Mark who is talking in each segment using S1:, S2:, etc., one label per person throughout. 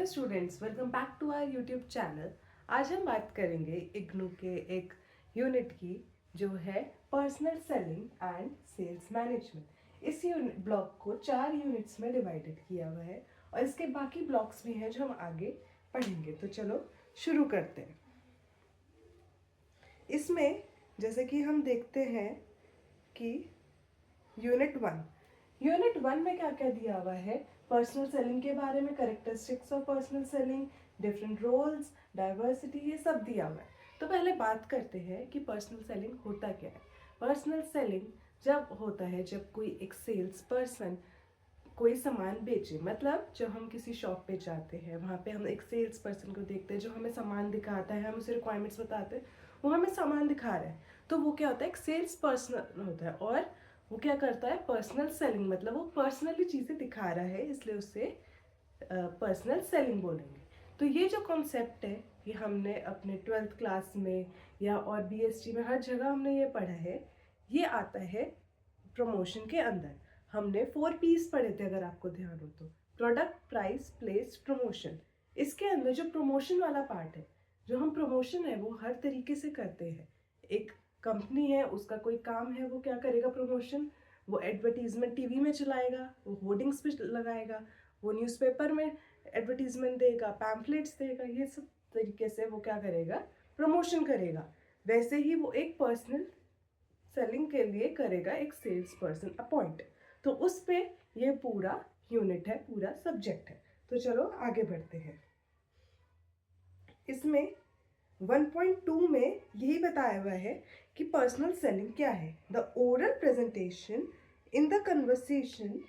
S1: Hello students, welcome back to our YouTube channel. आज हम बात करेंगे इग्नू के एक यूनिट की जो है personal selling and sales management. इस यूनिट ब्लॉक को 4 यूनिट्स में डिवाइडेड किया हुआ है और इसके बाकी ब्लॉक्स भी हैं जो हम आगे पढ़ेंगे। तो चलो शुरू करते हैं। इसमें जैसे कि हम देखते हैं कि यूनिट 1 में क्या क्या दिया हुआ है। पर्सनल सेलिंग के बारे में, characteristics of personal selling, different roles, diversity, ये सब दिया हुआ है। तो पहले बात करते हैं कि पर्सनल सेलिंग होता क्या है। पर्सनल सेलिंग जब होता है जब कोई एक सेल्स पर्सन कोई सामान बेचे, मतलब जब हम किसी शॉप पे जाते हैं, वहाँ पे हम एक सेल्स पर्सन को देखते हैं जो हमें सामान दिखाता है, हम उसे रिक्वायरमेंट्स बताते हैं, वो हमें सामान दिखा रहा है, तो वो क्या होता है, एक सेल्स पर्सन होता है। और वो क्या करता है, पर्सनल सेलिंग, मतलब वो पर्सनली चीज़ें दिखा रहा है, इसलिए उसे पर्सनल सेलिंग बोलेंगे। तो ये जो कॉन्सेप्ट है ये हमने अपने 12th क्लास में या और बीएसटी में हर जगह हमने ये पढ़ा है। ये आता है प्रमोशन के अंदर। हमने 4 P's पढ़े थे, अगर आपको ध्यान हो तो। Product, price, place, promotion. इसके अंदर जो प्रमोशन वाला पार्ट है, जो हम प्रमोशन है वो हर तरीके से करते हैं। एक कंपनी है, उसका कोई काम है, वो क्या करेगा, प्रमोशन। वो एडवर्टीजमेंट टीवी में चलाएगा, वो होर्डिंग्स पे लगाएगा, वो न्यूज़पेपर में एडवर्टीजमेंट देगा, पैम्फलेट्स देगा, ये सब तरीके से वो क्या करेगा, प्रमोशन करेगा। वैसे ही वो एक पर्सनल सेलिंग के लिए करेगा एक सेल्स पर्सन अपॉइंट। तो उस पे ये पूरा यूनिट है, पूरा सब्जेक्ट है। तो चलो आगे बढ़ते हैं। इसमें 1.2 में यही बताया हुआ है कि पर्सनल सेलिंग क्या है। The oral presentation in the conversation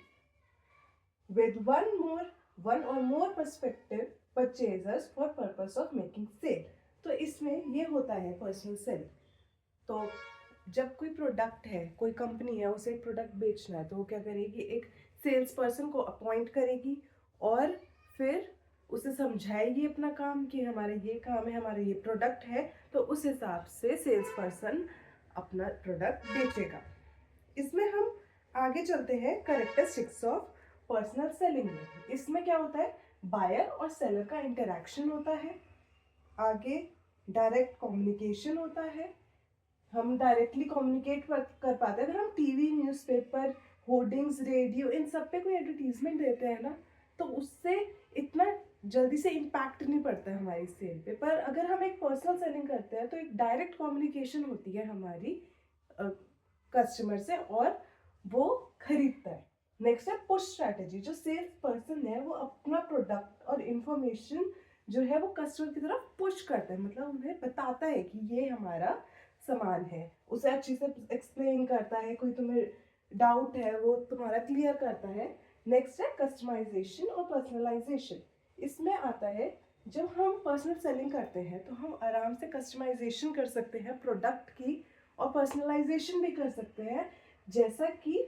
S1: with one or more prospective purchasers for purpose of making sale। तो इसमें ये होता है पर्सनल सेल। तो जब कोई प्रोडक्ट है, कोई कंपनी है, उसे एक प्रोडक्ट बेचना है, तो वो क्या करेगी, एक सेल्स पर्सन को अपॉइंट करेगी और फिर उसे समझाएगी अपना काम कि हमारा ये काम है, हमारा ये प्रोडक्ट है, तो उस हिसाब से सेल्स पर्सन अपना प्रोडक्ट बेचेगा। इसमें हम आगे चलते हैं करेक्टरिस्टिक्स ऑफ पर्सनल सेलिंग में। इसमें क्या होता है, बायर और सेलर का इंटरेक्शन होता है। आगे डायरेक्ट कम्युनिकेशन होता है, हम डायरेक्टली कम्युनिकेट कर पाते हैं। अगर हम टीवी, न्यूज़पेपर, होर्डिंग्स, रेडियो, इन सब पे कोई एडवर्टीजमेंट देते हैं ना, तो उससे इतना जल्दी से इम्पैक्ट नहीं पड़ता है हमारी सेल पे। पर अगर हम एक पर्सनल सेलिंग करते हैं तो एक डायरेक्ट कम्युनिकेशन होती है हमारी कस्टमर से और वो खरीदता है। नेक्स्ट है पुश स्ट्रैटेजी। जो सेल्स पर्सन है वो अपना प्रोडक्ट और इंफॉर्मेशन जो है वो कस्टमर की तरफ पुश करता है, मतलब उन्हें बताता है कि ये हमारा सामान है, उसे अच्छी से एक्सप्लेन करता है, कोई तुम्हें डाउट है वो तुम्हारा क्लियर करता है। नेक्स्ट है कस्टमाइजेशन और पर्सनलाइजेशन। इसमें आता है जब हम पर्सनल सेलिंग करते हैं तो हम आराम से कस्टमाइजेशन कर सकते हैं प्रोडक्ट की और पर्सनलाइजेशन भी कर सकते हैं जैसा कि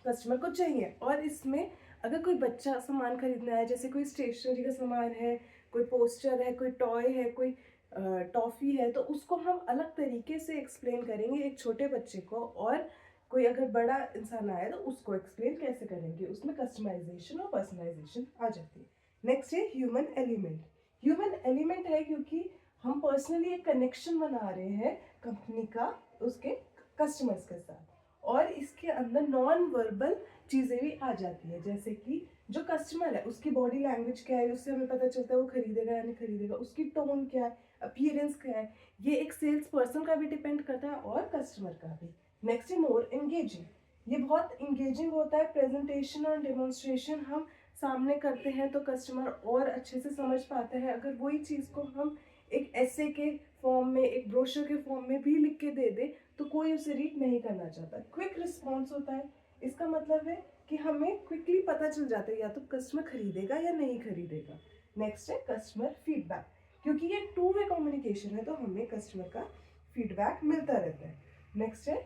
S1: कस्टमर को चाहिए। और इसमें अगर कोई बच्चा सामान खरीदना है, जैसे कोई स्टेशनरी का सामान है, कोई पोस्टर है, कोई टॉय है, कोई टॉफ़ी है, तो उसको हम अलग तरीके से एक्सप्लेन करेंगे एक छोटे बच्चे को, और कोई अगर बड़ा इंसान आया तो उसको एक्सप्लेन कैसे करेंगे। उसमें कस्टमाइजेशन और पर्सनलाइजेशन आ जाती है। नेक्स्ट है ह्यूमन एलिमेंट। ह्यूमन एलिमेंट है क्योंकि हम पर्सनली एक कनेक्शन बना रहे हैं कंपनी का उसके कस्टमर्स के साथ, और इसके अंदर नॉन वर्बल चीज़ें भी आ जाती है, जैसे कि जो कस्टमर है उसकी बॉडी लैंग्वेज क्या है, उससे हमें पता चलता है वो खरीदेगा या नहीं खरीदेगा, उसकी टोन क्या है, अपीयरेंस क्या है। ये एक सेल्स पर्सन का भी डिपेंड करता है और कस्टमर का भी। नेक्स्ट है मोर एंगेजिंग। ये बहुत इंगेजिंग होता है। प्रेजेंटेशन और डेमोन्स्ट्रेशन हम सामने करते हैं तो कस्टमर और अच्छे से समझ पाते हैं। अगर वही चीज़ को हम एक ऐसे के फॉर्म में, एक ब्रोशर के फॉर्म में भी लिख के दे दे तो कोई उसे रीड नहीं करना चाहता। क्विक रिस्पॉन्स होता है, इसका मतलब है कि हमें क्विकली पता चल जाता है या तो कस्टमर खरीदेगा या नहीं खरीदेगा। नेक्स्ट है कस्टमर फीडबैक। क्योंकि ये 2 वे कम्युनिकेशन है तो हमें कस्टमर का फीडबैक मिलता रहता है। नेक्स्ट है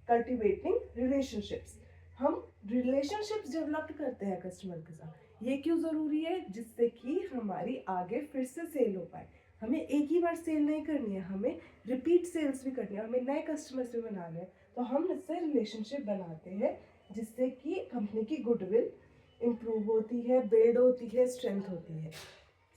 S1: कल्टिवेटिंग रिलेशनशिप्स। हम रिलेशनशिप्स डेवलप करते हैं कस्टमर के साथ। ये क्यों ज़रूरी है, जिससे कि हमारी आगे फिर से सेल हो पाए। हमें एक ही बार सेल नहीं करनी है, हमें रिपीट सेल्स भी करनी है, हमें नए कस्टमर्स भी बनाने हैं। तो हम इससे रिलेशनशिप बनाते हैं जिससे कि कंपनी की गुडविल इम्प्रूव होती है, बिल्ड होती है, स्ट्रेंथ होती है।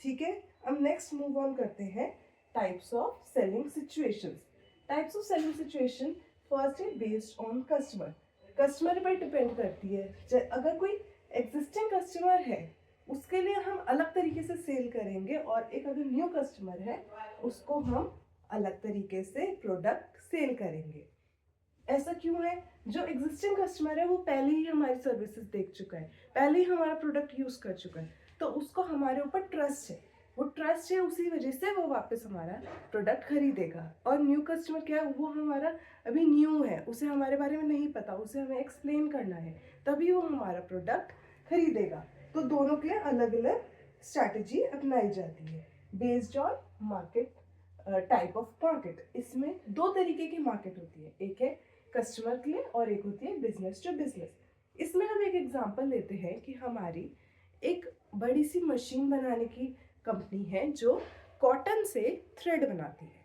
S1: ठीक है, अब नेक्स्ट मूव ऑन करते हैं types of selling situations. Types of selling situation first है बेस्ड ऑन कस्टमर। कस्टमर पर डिपेंड करती है। अगर कोई एग्जिस्टिंग कस्टमर है उसके लिए हम अलग तरीके से सेल करेंगे, और एक अगर न्यू कस्टमर है उसको हम अलग तरीके से प्रोडक्ट सेल करेंगे। ऐसा क्यों है? जो एग्जिस्टिंग कस्टमर है वो पहले ही हमारी सर्विसेज देख चुका है, पहले ही हमारा प्रोडक्ट यूज कर चुका है, तो उसको हमारे ऊपर ट्रस्ट है। वो ट्रस्ट है, उसी वजह से वो वापस हमारा प्रोडक्ट खरीदेगा। और न्यू कस्टमर क्या है, वो हमारा अभी न्यू है, उसे हमारे बारे में नहीं पता, उसे हमें एक्सप्लेन करना है, तभी वो हमारा प्रोडक्ट खरीदेगा। तो दोनों के लिए अलग अलग स्ट्रैटेजी अपनाई जाती है based on market, type of market. इसमें दो तरीके की मार्केट होती है, एक है कस्टमर के लिए और एक होती है बिजनेस टू बिजनेस। इसमें हम एक एग्जांपल लेते हैं कि हमारी एक बड़ी सी मशीन बनाने की कंपनी है जो कॉटन से थ्रेड बनाती है।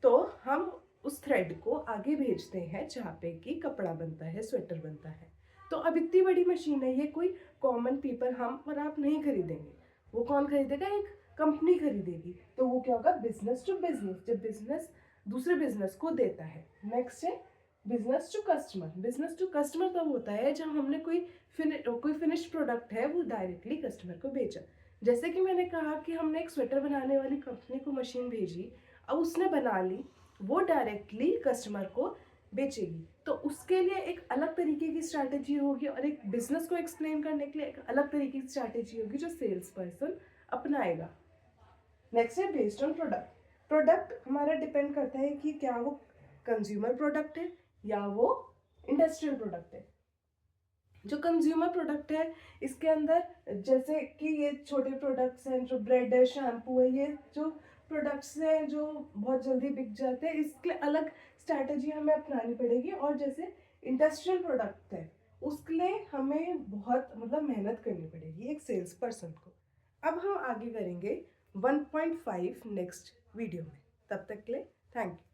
S1: तो हम उस थ्रेड को आगे भेजते हैं जहाँ पे कि कपड़ा बनता है, स्वेटर बनता है। तो अब इतनी बड़ी मशीन है, ये कोई कॉमन पीपल हम और आप नहीं खरीदेंगे। वो कौन खरीदेगा? एक कंपनी खरीदेगी। तो वो क्या होगा? बिजनेस टू बिजनेस, जब बिजनेस दूसरे बिजनेस को देता है। नेक्स्ट है business to customer. Business to customer तब होता है जब हमने कोई फिनिश्ड प्रोडक्ट है वो डायरेक्टली कस्टमर को बेचा। जैसे कि मैंने कहा कि हमने एक स्वेटर बनाने वाली कंपनी को मशीन भेजी, अब उसने बना ली, वो डायरेक्टली कस्टमर को बेचेगी। तो उसके लिए एक अलग तरीके की स्ट्रैटेजी होगी, और एक बिजनेस को एक्सप्लेन करने के लिए एक अलग तरीके की स्ट्रैटेजी होगी जो सेल्स पर्सन अपनाएगा। नेक्स्ट है बेस्ड ऑन प्रोडक्ट। प्रोडक्ट हमारा डिपेंड करता है कि क्या वो कंज्यूमर प्रोडक्ट है या वो इंडस्ट्रियल प्रोडक्ट है। जो कंज्यूमर प्रोडक्ट है इसके अंदर जैसे कि ये छोटे प्रोडक्ट्स हैं, जो ब्रेड है, शैम्पू है, ये जो प्रोडक्ट्स हैं जो बहुत जल्दी बिक जाते हैं, इसके लिए अलग स्ट्रैटेजी हमें अपनानी पड़ेगी। और जैसे इंडस्ट्रियल प्रोडक्ट है उसके लिए हमें बहुत मेहनत करनी पड़ेगी एक सेल्स पर्सन को। अब हम आगे करेंगे 1.5 नेक्स्ट वीडियो में। तब तक के लिए थैंक यू।